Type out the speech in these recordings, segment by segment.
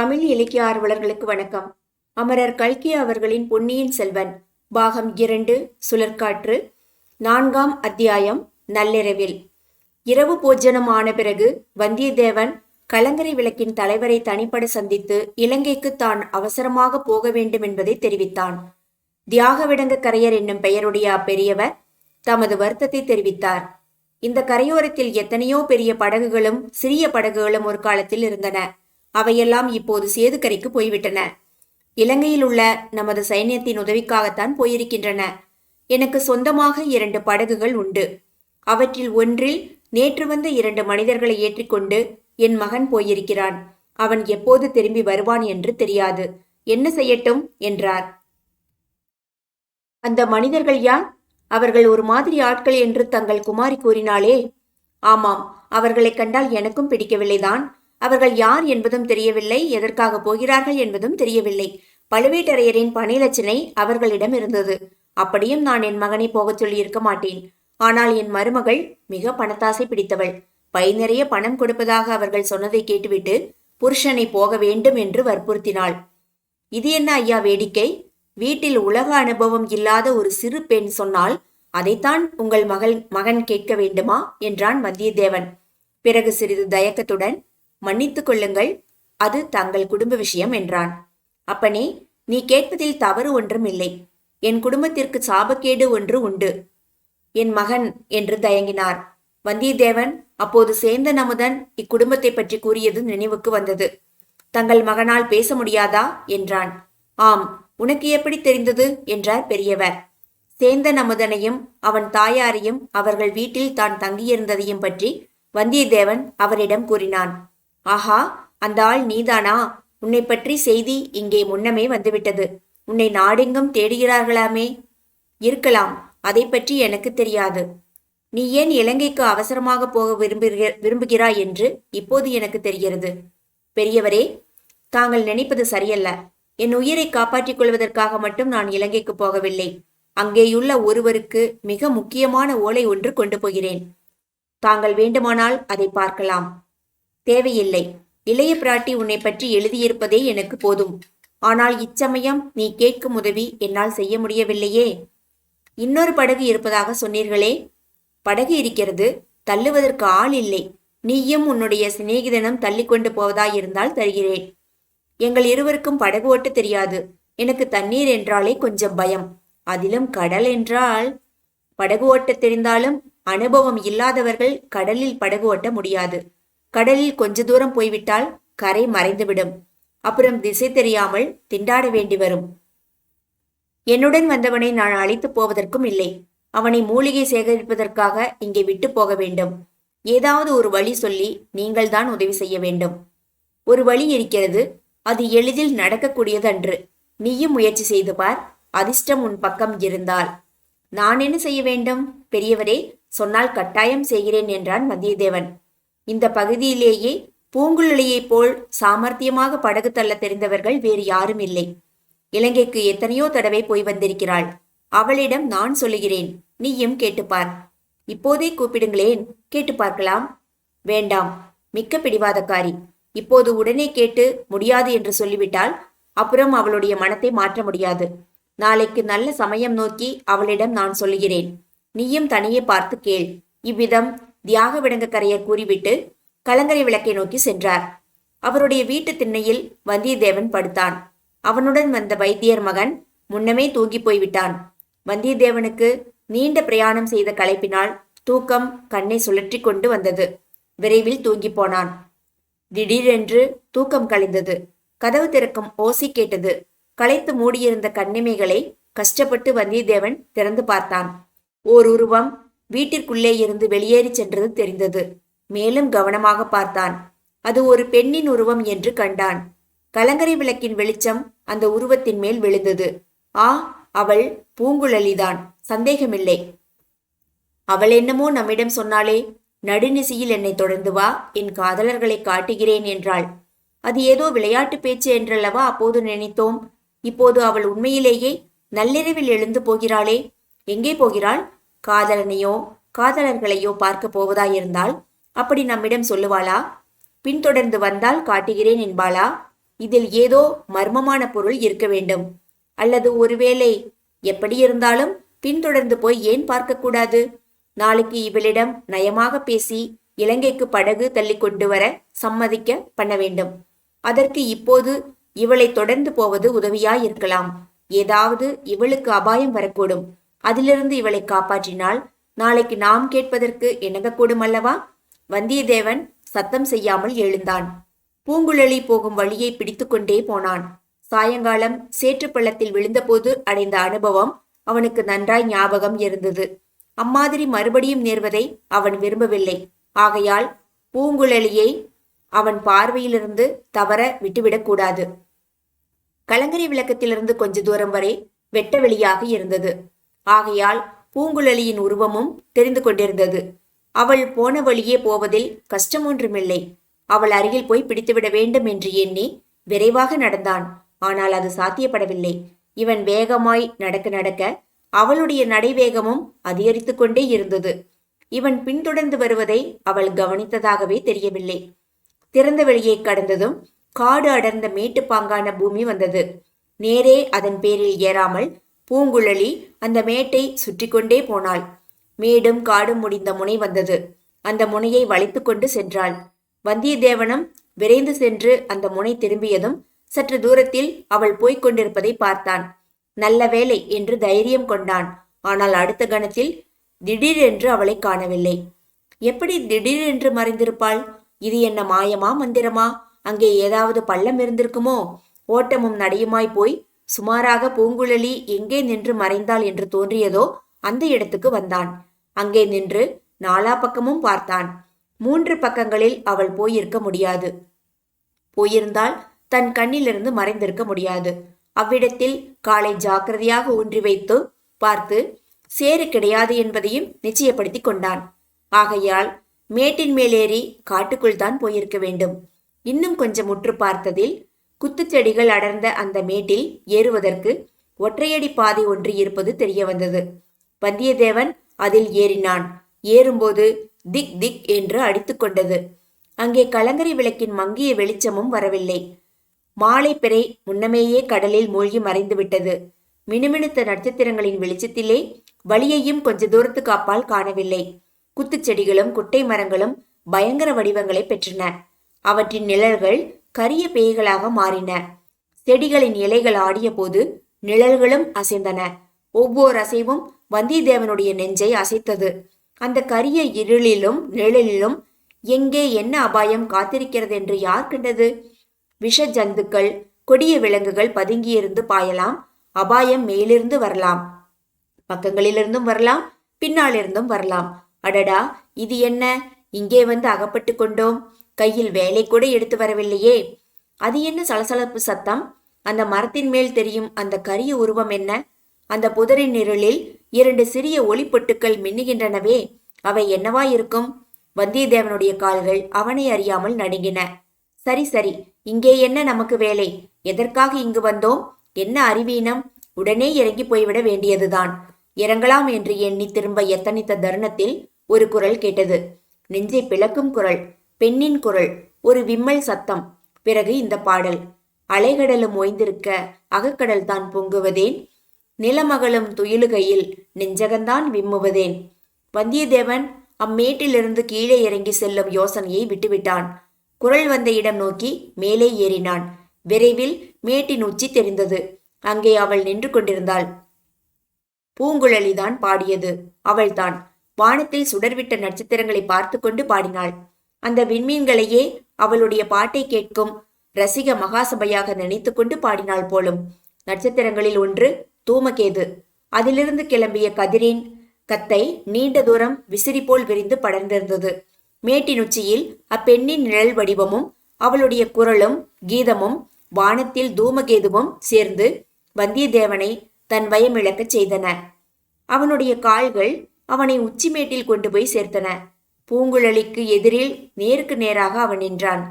தமிழ் இலக்கிய ஆர்வலர்களுக்கு வணக்கம். அமரர் கல்கி அவர்களின் பொன்னியின் செல்வன் பாகம் 2 சுழற்காற்று 4ஆம் அத்தியாயம் நள்ளிரவில். இரவு போஜனம் ஆன பிறகு வந்தியத்தேவன் கலங்கரை விளக்கின் தலைவரை தனிப்பட சந்தித்து இலங்கைக்கு தான் அவசரமாக போக வேண்டும் என்பதை தெரிவித்தான். தியாகவிடங்க கரையர் என்னும் பெயருடைய அப்பெரியவர் தமது வருத்தத்தை தெரிவித்தார். இந்த கரையோரத்தில் எத்தனையோ பெரிய படகுகளும் சிறிய படகுகளும் ஒரு காலத்தில் இருந்தன. அவையெல்லாம் இப்போது சேதுக்கரைக்கு போய்விட்டன. இலங்கையில் உள்ள நமது சைன்யத்தின் உதவிக்காகத்தான் போயிருக்கின்றன. எனக்கு சொந்தமாக 2 படகுகள் உண்டு. அவற்றில் ஒன்றில் நேற்று வந்த 2 மனிதர்களை ஏற்றிக்கொண்டு என் மகன் போயிருக்கிறான். அவன் எப்போது திரும்பி வருவான் என்று தெரியாது. என்ன செய்யட்டும் என்றார். அந்த மனிதர்கள் யார்? அவர்கள் ஒரு மாதிரி ஆட்கள் என்று தங்கள் குமாரி கூறினாளே. ஆமாம், அவர்களை கண்டால் எனக்கும் பிடிக்கவில்லைதான். அவர்கள் யார் என்பதும் தெரியவில்லை, எதற்காக போகிறார்கள் என்பதும் தெரியவில்லை. பழுவேட்டரையரின் பணிலட்சணை அவர்களிடம் இருந்தது. அப்படியும் நான் என் மகனை போகச் சொல்லி இருக்க மாட்டேன். ஆனால் என் மருமகள் மிக பணத்தாசை பிடித்தவள். பை நிறைய பணம் கொடுப்பதாக அவர்கள் சொன்னதை கேட்டுவிட்டு புருஷனை போக வேண்டும் என்று வற்புறுத்தினாள். இது என்ன ஐயா வேடிக்கை? வீட்டில் உலக அனுபவம் இல்லாத ஒரு சிறு பெண் சொன்னால் அதைத்தான் உங்கள் மகன் கேட்க வேண்டுமா என்றான் வந்தியத்தேவன். பிறகு சிறிது தயக்கத்துடன், மன்னித்துக் கொள்ளுங்கள், அது தங்கள் குடும்ப விஷயம் என்றான். அப்பனே, நீ கேட்பதில் தவறு ஒன்றும் இல்லை. என் குடும்பத்திற்கு சாபக்கேடு ஒன்று உண்டு. என் மகன் என்று தயங்கினார். வந்தியத்தேவன் அப்போது சேந்தன் அமுதன் இக்குடும்பத்தை பற்றி கூறியது நினைவுக்கு வந்தது. தங்கள் மகனால் பேச முடியாதா என்றான். ஆம், உனக்கு எப்படி தெரிந்தது என்றார் பெரியவர். சேந்தன் அமுதனையும் அவன் தாயாரையும் அவர்கள் வீட்டில் தான் தங்கியிருந்ததையும் பற்றி வந்தியத்தேவன் அவரிடம் கூறினான். ஆஹா, அந்த ஆள் நீதானா? உன்னை பற்றி செய்தி இங்கே முன்னமே வந்துவிட்டது. உன்னை நாடெங்கும் தேடுகிறார்களாமே. இருக்கலாம், அதை பற்றி எனக்கு தெரியாது. நீ ஏன் இலங்கைக்கு அவசரமாக போக விரும்புகிறாய் என்று இப்போது எனக்கு தெரிகிறது. பெரியவரே, தாங்கள் நினைப்பது சரியல்ல. என் உயிரை காப்பாற்றிக் கொள்வதற்காக மட்டும் நான் இலங்கைக்கு போகவில்லை. அங்கேயுள்ள ஒருவருக்கு மிக முக்கியமான ஓலை ஒன்று கொண்டு போகிறேன். தாங்கள் வேண்டுமானால் அதை பார்க்கலாம். தேவையில்லை. இளைய பிராட்டி உன்னை பற்றி எழுதியிருப்பதே எனக்கு போதும். ஆனால் இச்சமயம் நீ கேட்கும் உதவி என்னால் செய்ய முடியவில்லையே. இன்னொரு படகு இருப்பதாக சொன்னீர்களே. படகு இருக்கிறது, தள்ளுவதற்கு ஆள் இல்லை. நீயும் உன்னுடைய சிநேகிதனும் தள்ளிக்கொண்டு போவதாயிருந்தால் தருகிறேன். எங்கள் இருவருக்கும் படகு ஓட்ட தெரியாது. எனக்கு தண்ணீர் என்றாலே கொஞ்சம் பயம். அதிலும் கடல் என்றால். படகு ஓட்ட தெரிந்தாலும் அனுபவம் இல்லாதவர்கள் கடலில் படகு ஓட்ட முடியாது. கடலில் கொஞ்ச தூரம் போய்விட்டால் கரை மறைந்துவிடும். அப்புறம் திசை தெரியாமல் திண்டாட வேண்டி வரும். என்னுடன் வந்தவனை நான் அழைத்து போவதற்கும் இல்லை. அவனை மூலிகை சேகரிப்பதற்காக இங்கே விட்டு போக வேண்டும். ஏதாவது ஒரு வழி சொல்லி நீங்கள்தான் உதவி செய்ய வேண்டும். ஒரு வழி இருக்கிறது. அது எளிதில் நடக்கக்கூடியதன்று. நீயும் முயற்சி செய்து பார். அதிர்ஷ்டம் உன் பக்கம் இருந்தால். நான் என்ன செய்ய வேண்டும்? பெரியவரே, சொன்னால் கட்டாயம் செய்கிறேன் என்றான் வந்தியத்தேவன். இந்த பகுதியிலேயே பூங்குழலியைப் போல் சாமர்த்தியமாக படகு தள்ள தெரிந்தவர்கள் வேறு யாரும் இல்லை. இலங்கைக்கு எத்தனையோ தடவை போய் வந்திருக்கிறாள். அவளிடம் நான் சொல்லுகிறேன், நீயும் கேட்டுப்பார். இப்போதே கூப்பிடுங்களேன், கேட்டு பார்க்கலாம். வேண்டாம், மிக்க பிடிவாதக்காரி. இப்போது உடனே கேட்டு முடியாது என்று சொல்லிவிட்டால் அப்புறம் அவளுடைய மனத்தை மாற்ற முடியாது. நாளைக்கு நல்ல சமயம் நோக்கி அவளிடம் நான் சொல்லுகிறேன். நீயும் தனியே பார்த்து கேள். இவ்விதம் தியாகவிடங்கக்கரையர் கூறிவிட்டு கலங்கரை விளக்கை நோக்கி சென்றார். அவருடைய வீட்டு திண்ணையில் வந்தியத்தேவன் படுத்தான். அவனுடன் வந்த வைத்தியர் மகன் முன்னமே தூங்கி போய்விட்டான். வந்தியத்தேவனுக்கு நீண்ட பிரயாணம் செய்த களைப்பினால் தூக்கம் கண்ணை சுழற்றி கொண்டு வந்தது. விரைவில் தூங்கி போனான். திடீரென்று தூக்கம் கலைந்தது. கதவு திறக்கும் ஓசை கேட்டது. களைத்து மூடியிருந்த கண்ணிமைகளை கஷ்டப்பட்டு வந்தியத்தேவன் திறந்து பார்த்தான். ஓர் உருவம் வீட்டிற்குள்ளே இருந்து வெளியேறி சென்றது தெரிந்தது. மேலும் கவனமாக பார்த்தான். அது ஒரு பெண்ணின் உருவம் என்று கண்டான். கலங்கரை விளக்கின் வெளிச்சம் அந்த உருவத்தின் மேல் விழுந்தது. ஆ, அவள் பூங்குழலிதான், சந்தேகமில்லை. அவள் என்னமோ நம்மிடம் சொன்னாலே, நடுநிசியில் என்னை தொடர்ந்து வா, என் காதலர்களை காட்டுகிறேன் என்றாள். அது ஏதோ விளையாட்டு பேச்சு என்றல்லவா அப்போது நினைத்தோம். இப்போது அவள் உண்மையிலேயே நள்ளிரவில் எழுந்து போகிறாளே. எங்கே போகிறாள்? காதலனையோ காதலர்களையோ பார்க்க போவதாயிருந்தால் அப்படி நம்மிடம் சொல்லுவாளா? பின்தொடர்ந்து வந்தால் காட்டுகிறேன் என்பாளா? இதில் ஏதோ மர்மமான பொருள் இருக்க வேண்டும். அல்லது ஒருவேளை, எப்படி இருந்தாலும் பின்தொடர்ந்து போய் ஏன் பார்க்கக்கூடாது? நாளைக்கு இவளிடம் நயமாக பேசி இலங்கைக்கு படகு தள்ளி கொண்டு வர சம்மதிக்க பண்ண வேண்டும். அதற்கு இப்போது இவளை தொடர்ந்து போவது உதவியாயிருக்கலாம். ஏதாவது இவளுக்கு அபாயம் வரக்கூடும். அதிலிருந்து இவளை காப்பாற்றினால் நாளைக்கு நாம் கேட்பதற்கு இணங்கக்கூடும் அல்லவா? வந்தியத்தேவன் சத்தம் செய்யாமல் எழுந்தான். பூங்குழலி போகும் வழியை பிடித்துக்கொண்டே போனான். சாயங்காலம் சேற்று பள்ளத்தில் விழுந்தபோது அடைந்த அனுபவம் அவனுக்கு நன்றாய் ஞாபகம் இருந்தது. அம்மாதிரி மறுபடியும் நேர்வதை அவன் விரும்பவில்லை. ஆகையால் பூங்குழலியை அவன் பார்வையிலிருந்து தவற விட்டுவிடக்கூடாது. கலங்கரை விளக்கத்திலிருந்து கொஞ்ச தூரம் வரை வெட்ட வெளியாக இருந்தது. ஆகையால் பூங்குழலியின் உருவமும் தெரிந்து கொண்டிருந்தது. அவள் போன வழியே போவதில் கஷ்டம் ஒன்றுமில்லை. அவள் அருகில் போய் பிடித்துவிட வேண்டும் என்று எண்ணி விரைவாக நடந்தான். ஆனால் அது சாத்தியப்படவில்லை. இவன் வேகமாய் நடக்க நடக்க அவளுடைய நடைவேகமும் அதிகரித்து கொண்டே இருந்தது. இவன் பின்தொடர்ந்து வருவதை அவள் கவனித்ததாகவே தெரியவில்லை. திறந்த வெளியை கடந்ததும் காடு அடர்ந்த மேட்டுப்பாங்கான பூமி வந்தது. நேரே அதன் பேரில் ஏறாமல் பூங்குழலி அந்த மேட்டை சுற்றி கொண்டே போனாள். மேடும் காடும் முடிந்த முனை வந்தது. அந்த முனையை வளைத்து கொண்டு சென்றாள். வந்தியத்தேவனும் விரைந்து சென்று அந்த முனை திரும்பியதும் சற்று தூரத்தில் அவள் போய்க் கொண்டிருப்பதை பார்த்தான். நல்ல வேலை என்று தைரியம் கொண்டான். ஆனால் அடுத்த கணத்தில் திடீரென்று அவளை காணவில்லை. எப்படி திடீரென்று மறைந்திருப்பாள்? இது என்ன மாயமா, மந்திரமா? அங்கே ஏதாவது பள்ளம் இருந்திருக்குமோ? ஓட்டமும் நடையுமாய் போய் சுமாராக பூங்குழலி எங்கே நின்று மறைந்தாள் என்று தோன்றியதோ அந்த இடத்துக்கு வந்தான். அங்கே நின்று நாலா பக்கமும் பார்த்தான். 3 பக்கங்களில் அவள் போயிருக்க முடியாது. போயிருந்தால் தன் கண்ணிலிருந்து மறைந்திருக்க முடியாது. அவ்விடத்தில் காலை ஜாக்கிரதையாக ஊன்றி வைத்து பார்த்து சேறு கிடையாது என்பதையும் நிச்சயப்படுத்தி கொண்டான். ஆகையால் மேட்டின் மேலேறி காட்டுக்குள் தான் போயிருக்க வேண்டும். இன்னும் கொஞ்சம் முற்று பார்த்ததில் குத்துச்செடிகள் அடர்ந்த அந்த மேட்டில் ஏறுவதற்கு ஒற்றையடி பாதை ஒன்று இருப்பது தெரிய வந்தது. வந்தியத்தேவன் அதில் ஏறினான். ஏறும்போது திக் திக் என்று அடித்து கொண்டது. அங்கே கலங்கரை விளக்கின் மங்கிய வெளிச்சமும் வரவில்லை. மாலை பிறை முன்னமேயே கடலில் மூழ்கி மறைந்துவிட்டது. மினுமினுத்த நட்சத்திரங்களின் வெளிச்சத்திலே வழியையும் கொஞ்ச தூரத்துக்கு அப்பால் காணவில்லை. குத்துச்செடிகளும் குட்டை மரங்களும் பயங்கர வடிவங்களை பெற்றன. அவற்றின் நிழல்கள் கரிய பேய்களாக மாறின. செடிகளின் இலைகள் ஆடிய போது நிழல்களும் அசைந்தன. ஒவ்வொரு அசைவும் வந்தியத்தேவனுடைய நெஞ்சை அசைத்தது. அந்த கரிய இருளிலும் நிழலிலும் எங்கே என்ன அபாயம் காத்திருக்கிறது என்று யார் கண்டது? விஷ ஜந்துக்கள், கொடிய விலங்குகள் பதுங்கியிருந்து பாயலாம். அபாயம் மேலிருந்து வரலாம், பக்கங்களிலிருந்தும் வரலாம், பின்னாலிருந்தும் வரலாம். அடடா, இது என்ன? இங்கே வந்து அகப்பட்டு கொண்டோம். கையில் வேலை கூட எடுத்து வரவில்லையே. அது என்ன சலசலப்பு சத்தம்? அந்த மரத்தின் மேல் தெரியும் அந்த கரிய உருவம் என்ன? அந்த புதரின் நிழலில் 2 சிறிய ஒளிப்பொட்டுக்கள் மின்னுகின்றனவே, அவை என்னவாயிருக்கும்? வந்தியத்தேவனுடைய கால்கள் அவனை அறியாமல் நடுங்கின. சரி சரி, இங்கே என்ன நமக்கு வேலை? எதற்காக இங்கு வந்தோம்? என்ன அறிவீனம்? உடனே இறங்கி போய்விட வேண்டியதுதான். இறங்கலாம் என்று எண்ணி திரும்ப எத்தனித்த தருணத்தில் ஒரு குரல் கேட்டது. நெஞ்சை பிளக்கும் குரல், பெண்ணின் குரல். ஒரு விம்மல் சத்தம். பிறகு இந்த பாடல்: அலைகடலும் ஓய்ந்திருக்க அகக்கடல் தான் பொங்குவதேன், நிலமகளும் துயிலுகையில் நெஞ்சகந்தான் விம்முவதேன். வந்தியத்தேவன் அம்மேட்டிலிருந்து கீழே இறங்கி செல்லும் யோசனையை விட்டுவிட்டான். குரல் வந்த இடம் நோக்கி மேலே ஏறினான். விரைவில் மேட்டின் உச்சி தெரிந்தது. அங்கே அவள் நின்று கொண்டிருந்தாள். பூங்குழலிதான் பாடியது. அவள்தான். வானத்தில் சுடர்விட்ட நட்சத்திரங்களை பார்த்து கொண்டு பாடினாள். அந்த விண்மீன்களையே அவளுடைய பாட்டை கேட்கும் ரசிக மகாசபையாக நினைத்து கொண்டு பாடினாள் போலும். நட்சத்திரங்களில் ஒன்று தூமகேது. அதிலிருந்து கிளம்பிய கதிரின் கத்தை நீண்ட தூரம் விசிறி போல் விரிந்து படர்ந்திருந்தது. மேட்டின் உச்சியில் அப்பெண்ணின் நிழல் வடிவமும் அவளுடைய குரலும் கீதமும் வானத்தில் தூமகேதுவும் சேர்ந்து வந்தியத்தேவனை தன் பயம் இழக்கச் செய்தன. அவனுடைய கால்கள் அவனை உச்சி மேட்டில் கொண்டு போய் சேர்த்தன. பூங்குழலிக்கு எதிரில் நேருக்கு நேராக அவன் நின்றான்.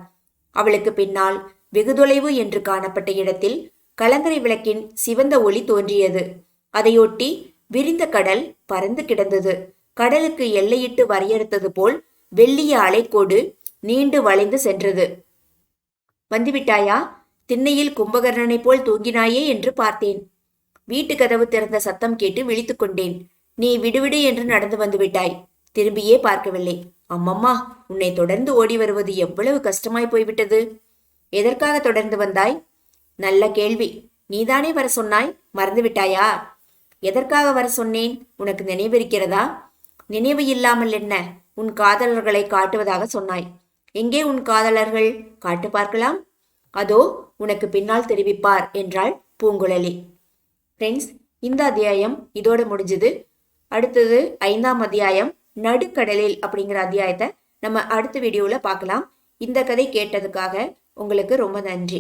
அவளுக்கு பின்னால் வெகு தொலைவு என்று காணப்பட்ட இடத்தில் கலங்கரை விளக்கின் சிவந்த ஒளி தோன்றியது. அதையொட்டி விரிந்த கடல் பறந்து கிடந்தது. கடலுக்கு எல்லையிட்டு வரையறுத்தது போல் வெள்ளிய அலைக்கோடு நீண்டு வளைந்து சென்றது. வந்துவிட்டாயா? திண்ணையில் கும்பகர்ணனைப் போல் தூங்கினாயே என்று பார்த்தேன். வீட்டு கதவு திறந்த சத்தம் கேட்டு விழித்துக் கொண்டேன். நீ விடுவிடு என்று நடந்து வந்து விட்டாய். திரும்பியே பார்க்கவில்லை. அம்மம்மா, உன்னை தொடர்ந்து ஓடி வருவது எவ்வளவு கஷ்டமாய் போய்விட்டது. எதற்காக தொடர்ந்து வந்தாய்? நல்ல கேள்வி. நீதானே வர சொன்னாய், மறந்துவிட்டாயா? எதற்காக வர சொன்னேன், உனக்கு நினைவிருக்கிறதா? நினைவு இல்லாமல் என்ன? உன் காதலர்களை காட்டுவதாக சொன்னாய். எங்கே உன் காதலர்கள்? காட்டு பார்க்கலாம். அதோ உனக்கு பின்னால் தெரிவிப்பார் என்றாள் பூங்குழலி. ஃப்ரெண்ட்ஸ், இந்த அத்தியாயம் இதோட முடிஞ்சது. அடுத்தது 5ஆம் அத்தியாயம் நடுக்கடலில் அப்படிங்கிற அத்தியாயத்தை நம்ம அடுத்த வீடியோவில் பார்க்கலாம். இந்த கதை கேட்டதுக்காக உங்களுக்கு ரொம்ப நன்றி.